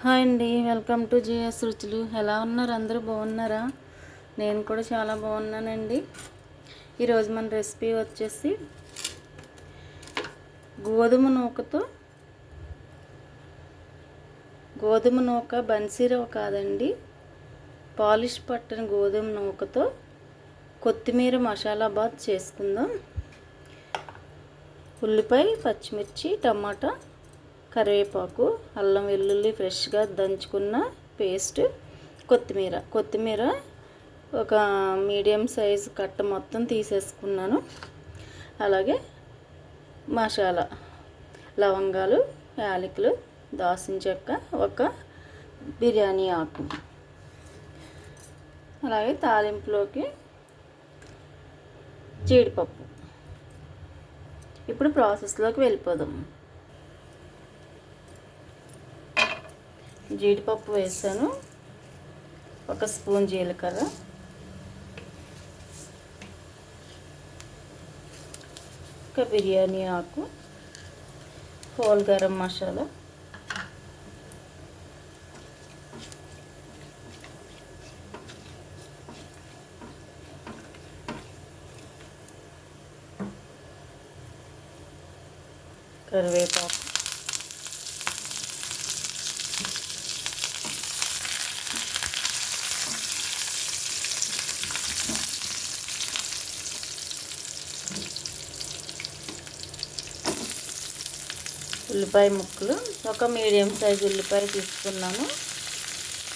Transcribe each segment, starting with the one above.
Hi అండి, welcome to GS రుచులు. ఎలా ఉన్నారు? అందరూ బాగున్నారా? నేను కూడా చాలా బాగున్నానండి. ఈరోజు మన రెసిపీ వచ్చేసి గోధుమ నూక బన్సీరవ కాదండి, పాలిష్ పట్టిన గోధుమ నూకతో కొత్తిమీర మసాలా బాత్ చేసుకుందాం. ఉల్లిపాయ, పచ్చిమిర్చి, టమాటా, కరివేపాకు, అల్లం వెల్లుల్లి ఫ్రెష్గా దంచుకున్న పేస్ట్, కొత్తిమీర ఒక మీడియం సైజు కట్ట మొత్తం తీసేసుకున్నాను. అలాగే మసాలా లవంగాలు, యాలకులు, దాల్చిన చెక్క, ఒక బిర్యానీ ఆకు, అలాగే తాలింపులోకి జీడిపప్పు. ఇప్పుడు ప్రాసెస్లోకి వెళ్ళిపోదాం. జీడిపప్పు వేసాను, ఒక స్పూన్ జీలకర్ర, ఒక బిర్యానీ ఆకు, హోల్ గరం మసాలా, కరివేపాకు, ఉల్లిపాయ ముక్కలు, ఒక మీడియం సైజు ఉల్లిపాయ తీసుకున్నాను,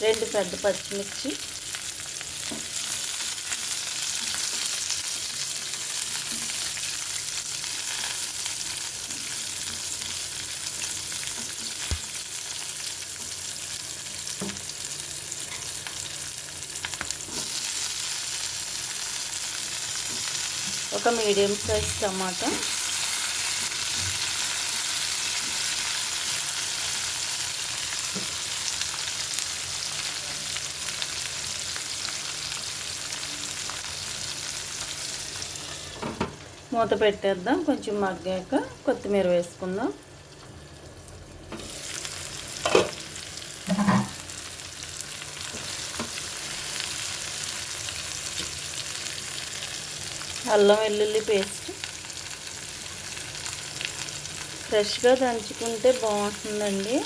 2 పెద్ద పచ్చిమిర్చి, ఒక మీడియం సైజ్ టమాటా, మూత పెట్టేద్దాం. కొంచెం మగ్గాక కొత్తిమీర వేసుకుందాం. అల్లం వెల్లుల్లి పేస్ట్ ఫ్రెష్గా దంచుకుంటే బాగుంటుందండి.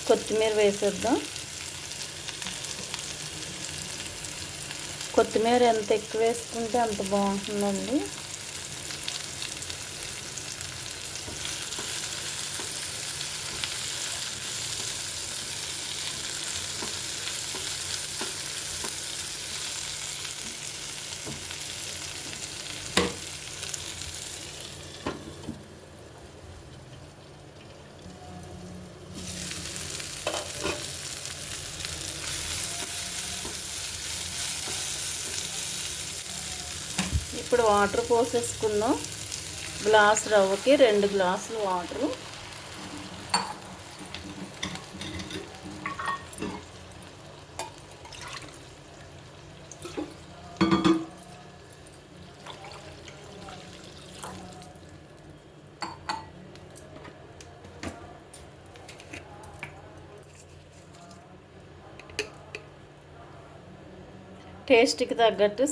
కొత్తిమీర వేసేద్దాం. కొత్తిమీర ఎంత ఎక్కువ వేసుకుంటే అంత బాగుంటుందండి. ఇప్పుడు వాటర్ పోసేసుకుందాం. గ్లాస్ రవ్వకి 2 గ్లాసులు వాటరు. టేస్ట్కి తగ్గట్టు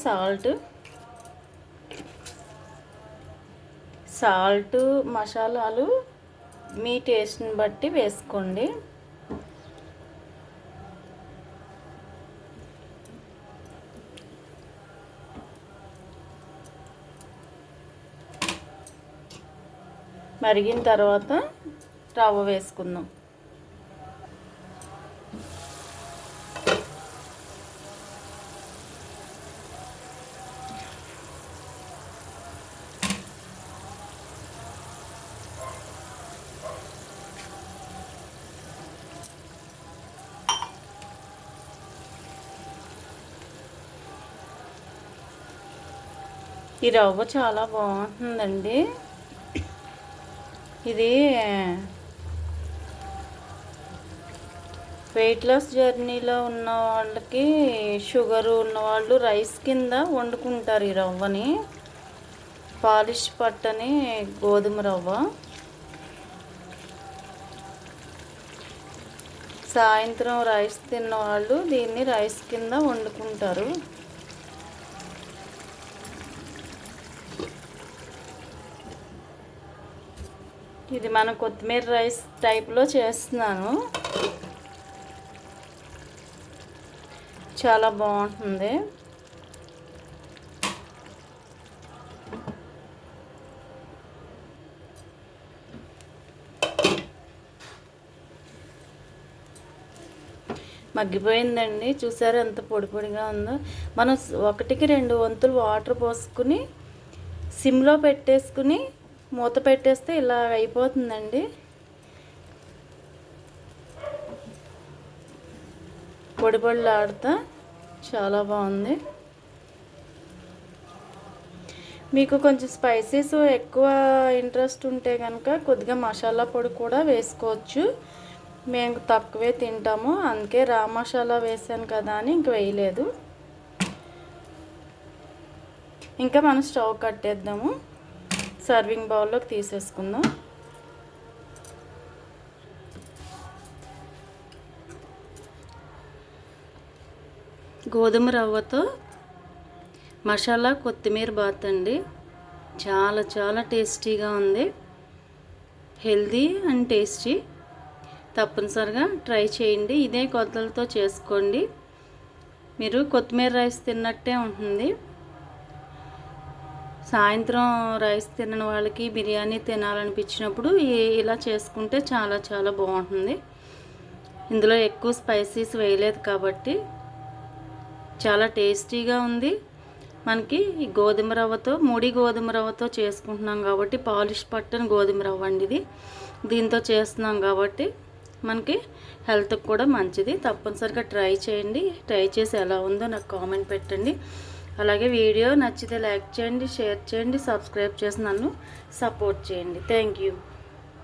సాల్ట్, మసాలాలు మీ టేస్ట్ని బట్టి వేసుకోండి. మరిగిన తర్వాత రవ్వ వేసుకుందాం. ఈ రవ్వ చాలా బాగుంటుందండి. ఇది వెయిట్ లాస్ జర్నీలో ఉన్న వాళ్ళకి, షుగరు ఉన్నవాళ్ళు రైస్ కింద వండుకుంటారు ఈ రవ్వని. పాలిష్ పట్టని గోధుమ రవ్వ. సాయంత్రం రైస్ తిన్న వాళ్ళు దీన్ని రైస్ కింద వండుకుంటారు. ఇది మన కొత్తిమీర రైస్ టైప్లో చేస్తున్నాను. చాలా బాగుంటుంది. మగ్గిపోయిందండి, చూసారా ఎంత పొడి పొడిగా ఉందో. మనం 1కి 2 వంతులు వాటర్ పోసుకుని సిమ్లో పెట్టేసుకుని మూత పెట్టేస్తే ఇలా అయిపోతుందండి. పొడి పొడిలాడుతా చాలా బాగుంది. మీకు కొంచెం స్పైసెస్ ఎక్కువ ఇంట్రెస్ట్ ఉంటే కనుక కొద్దిగా మసాలా పొడి కూడా వేసుకోవచ్చు. మేము తక్కువే తింటాము, అందుకే రా మసాలా వేసాను కదా అని ఇంక వేయలేదు. ఇంకా మనం స్టవ్ కట్టేద్దాము. సర్వింగ్ బౌల్లోకి తీసేసుకుందాం. గోధుమ రవ్వతో మసాలా కొత్తిమీర బాత్ అండి. చాలా చాలా టేస్టీగా ఉంది. Healthy and tasty. తప్పనిసరిగా ట్రై చేయండి. ఇదే కొలతలతో చేసుకోండి. మీరు కొత్తిమీర రైస్ తిన్నట్టే ఉంటుంది. సాయంత్రం రైస్ తినని వాళ్ళకి బిర్యానీ తినాలనిపించినప్పుడు ఇలా చేసుకుంటే చాలా చాలా బాగుంటుంది. ఇందులో ఎక్కువ స్పైసీస్ వేయలేదు కాబట్టి చాలా టేస్టీగా ఉంది. మనకి ఈ గోధుమ రవ్వతో, ముడి గోధుమ రవ్వతో చేసుకుంటున్నాం కాబట్టి, పాలిష్ పట్టని గోధుమ రవ్వ అండి ఇది. దీంతో చేస్తున్నాం కాబట్టి మనకి హెల్త్కి కూడా మంచిది. తప్పనిసరిగా ట్రై చేయండి. ట్రై చేసి ఎలా ఉందో నాకు కామెంట్ పెట్టండి. అలాగే వీడియో నచ్చితే లైక్ చేయండి, షేర్ చేయండి, సబ్స్క్రైబ్ చేసి నన్ను సపోర్ట్ చేయండి. Thank you.